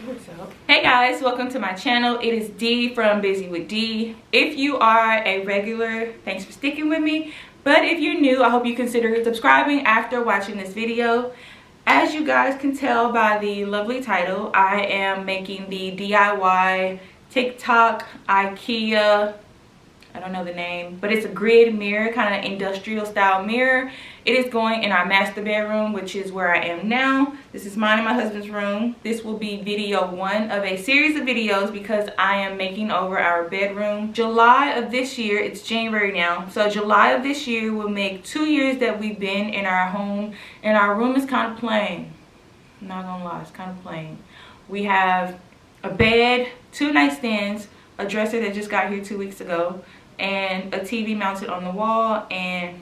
shorts out. Hey guys, welcome to my channel. It is Dee from Busy with Dee. If you are a regular, thanks for sticking with me. But if you're new, I hope you consider subscribing after watching this video. As you guys can tell by the lovely title, I am making the DIY TikTok Ikea, I don't know the name, but it's a grid mirror, kind of industrial style mirror. It is going in our master bedroom, which is where I am now. This is mine and my husband's room. This will be video 1 of a series of videos because I am making over our bedroom. July of this year, it's January now, so July of this year will make 2 years that we've been in our home, and our room is kind of plain. I'm not gonna lie, it's kind of plain. We have a bed, 2 nightstands, a dresser that just got here 2 weeks ago, and a TV mounted on the wall, and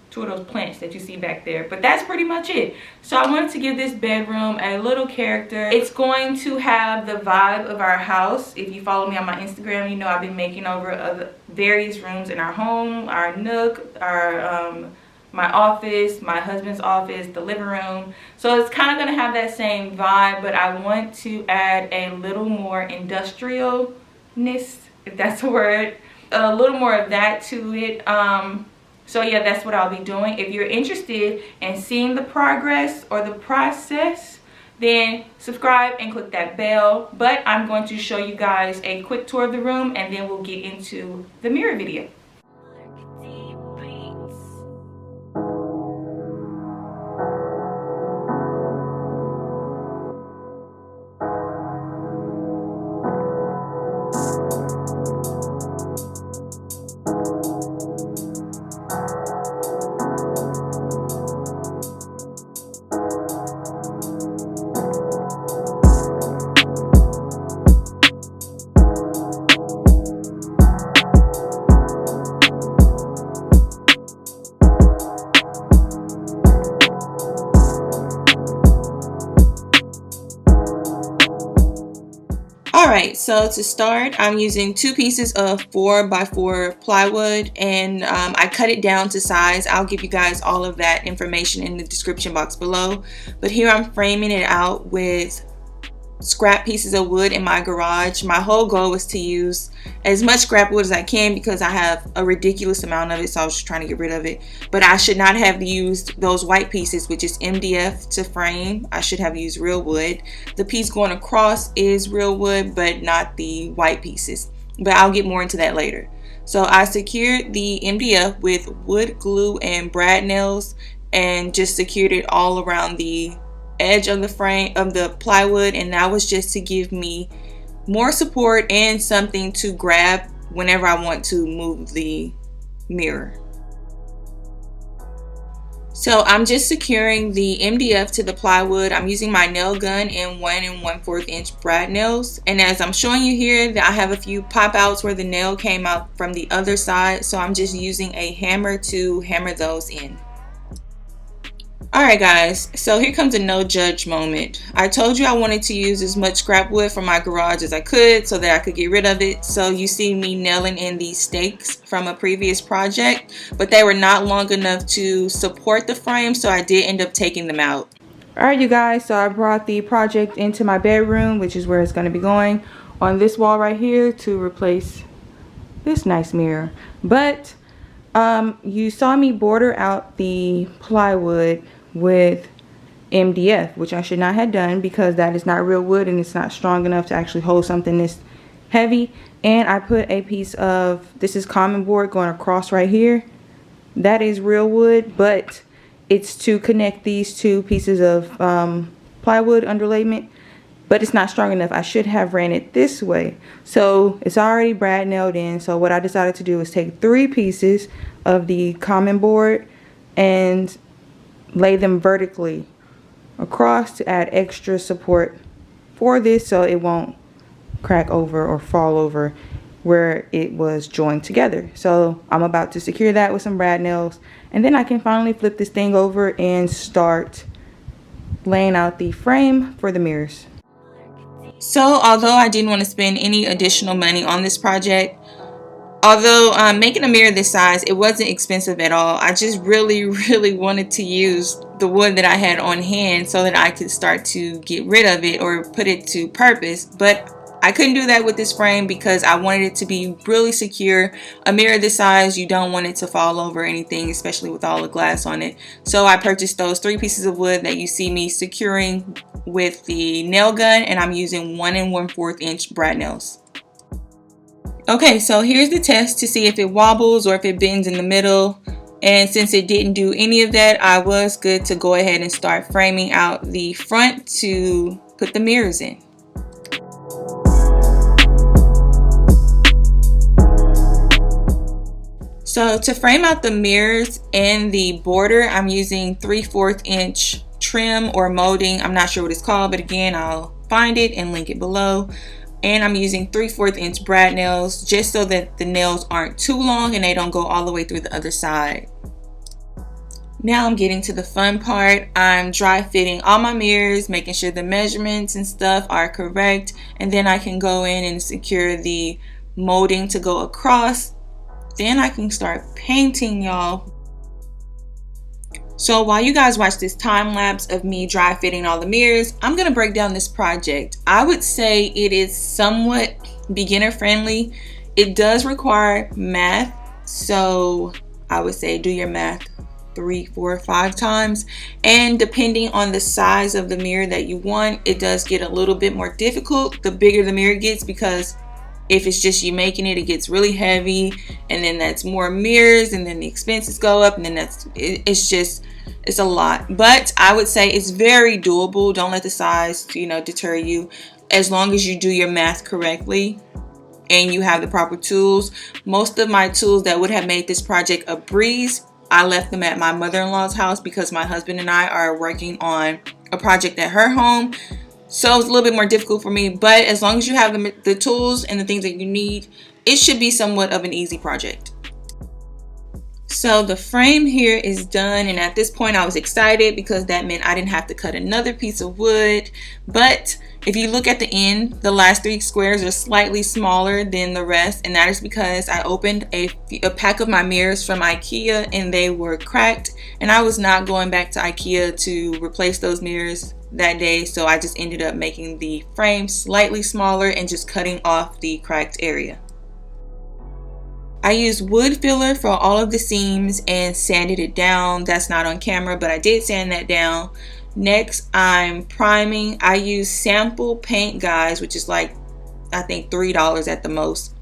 2 of those plants that you see back there. But that's pretty much it. So I wanted to give this bedroom a little character. It's going to have the vibe of our house. If you follow me on my Instagram, you know I've been making over various rooms in our home, our nook, our my office, my husband's office, the living room. So it's kind of going to have that same vibe, but I want to add a little more industrialness, if that's a word. A little more of that to it. So yeah, that's what I'll be doing. If you're interested in seeing the progress or the process, then subscribe and click that bell. But I'm going to show you guys a quick tour of the room, and then we'll get into the mirror video. Alright, so to start, I'm using 2 pieces of 4x4 plywood, and I cut it down to size. I'll give you guys all of that information in the description box below. But here I'm framing it out with scrap pieces of wood in my garage. My whole goal was to use as much scrap wood as I can because I have a ridiculous amount of it, so I was just trying to get rid of it. But I should not have used those white pieces, which is MDF, to frame. I should have used real wood. The piece going across is real wood, but not the white pieces. But I'll get more into that later. So I secured the MDF with wood glue and brad nails, and just secured it all around the edge of the frame of the plywood, and that was just to give me more support and something to grab whenever I want to move the mirror. So I'm just securing the MDF to the plywood. I'm using my nail gun and 1 1/4 inch brad nails, and as I'm showing you here, I have a few pop outs where the nail came out from the other side, so I'm just using a hammer to hammer those in. Alright guys, so here comes a no judge moment. I told you I wanted to use as much scrap wood from my garage as I could so that I could get rid of it. So you see me nailing in these stakes from a previous project, but they were not long enough to support the frame, so I did end up taking them out. Alright you guys, so I brought the project into my bedroom, which is where it's going to be going, on this wall right here to replace this nice mirror. But you saw me border out the plywood with MDF, which I should not have done because that is not real wood and it's not strong enough to actually hold something this heavy. And I put a piece of, this is common board going across right here. That is real wood, but it's to connect these 2 pieces of plywood underlayment, but it's not strong enough. I should have ran it this way. So it's already brad nailed in. So what I decided to do is take 3 pieces of the common board and lay them vertically across to add extra support for this so it won't crack over or fall over where it was joined together. So I'm about to secure that with some brad nails, and then I can finally flip this thing over and start laying out the frame for the mirrors. So although I didn't want to spend any additional money on this project, Although making a mirror this size, it wasn't expensive at all. I just really wanted to use the wood that I had on hand so that I could start to get rid of it or put it to purpose. But I couldn't do that with this frame because I wanted it to be really secure. A mirror this size, you don't want it to fall over or anything, especially with all the glass on it. So I purchased those 3 pieces of wood that you see me securing with the nail gun, and I'm using 1 1/4 inch brad nails. Okay, so here's the test to see if it wobbles or if it bends in the middle. And since it didn't do any of that, I was good to go ahead and start framing out the front to put the mirrors in. So to frame out the mirrors and the border, I'm using 3/4 inch trim or molding. I'm not sure what it's called, but again, I'll find it and link it below. And I'm using 3/4 inch brad nails just so that the nails aren't too long and they don't go all the way through the other side. Now I'm getting to the fun part. I'm dry fitting all my mirrors, making sure the measurements and stuff are correct, and then I can go in and secure the molding to go across. Then I can start painting, y'all. So while you guys watch this time lapse of me dry fitting all the mirrors, I'm gonna break down this project. I would say it is somewhat beginner friendly. It does require math, so I would say do your math 3, 4, 5 times. And depending on the size of the mirror that you want, it does get a little bit more difficult the bigger the mirror gets, because if it's just you making it, it gets really heavy, and then that's more mirrors, and then the expenses go up, and then it's a lot. But I would say it's very doable. Don't let the size, deter you, as long as you do your math correctly and you have the proper tools. Most of my tools that would have made this project a breeze, I left them at my mother-in-law's house because my husband and I are working on a project at her home. So it's a little bit more difficult for me, but as long as you have the tools and the things that you need, it should be somewhat of an easy project. So the frame here is done, and at this point I was excited because that meant I didn't have to cut another piece of wood. But if you look at the end, the last 3 squares are slightly smaller than the rest, and that is because I opened a pack of my mirrors from Ikea and they were cracked, and I was not going back to Ikea to replace those mirrors that day, so I just ended up making the frame slightly smaller and just cutting off the cracked area. I used wood filler for all of the seams and sanded it down. That's not on camera, but I did sand that down. Next, I'm priming. I use sample paint, guys, which is like, I think $3 at the most.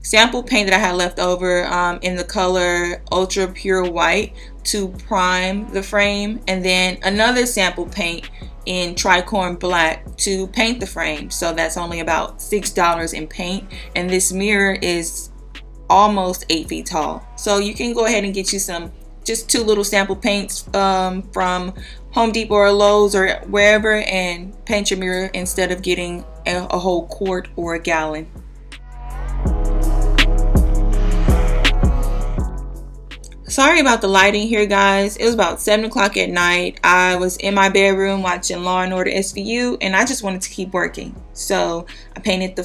Sample paint that I had left over in the color Ultra Pure White to prime the frame, and then another sample paint in tricorn black to paint the frame. So that's only about $6 in paint, and this mirror is almost 8 feet tall. So you can go ahead and get you just 2 little sample paints from Home Depot or Lowe's or wherever, and paint your mirror instead of getting a whole quart or a gallon. Sorry about the lighting here, guys. It was about 7 o'clock at night. I was in my bedroom watching Law and Order SVU, and I just wanted to keep working. So I primed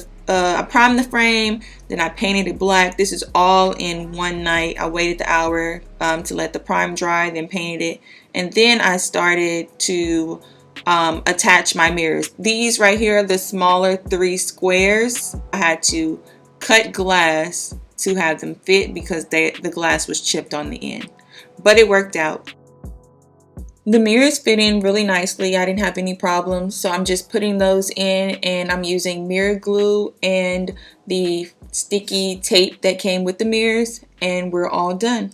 the frame, then I painted it black. This is all in one night. I waited the hour to let the prime dry, then painted it, and then I started to attach my mirrors. These right here are the smaller 3 squares. I had to cut glass to have them fit because the glass was chipped on the end, but it worked out. The mirrors fit in really nicely. I didn't have any problems, so I'm just putting those in, and I'm using mirror glue and the sticky tape that came with the mirrors, and we're all done.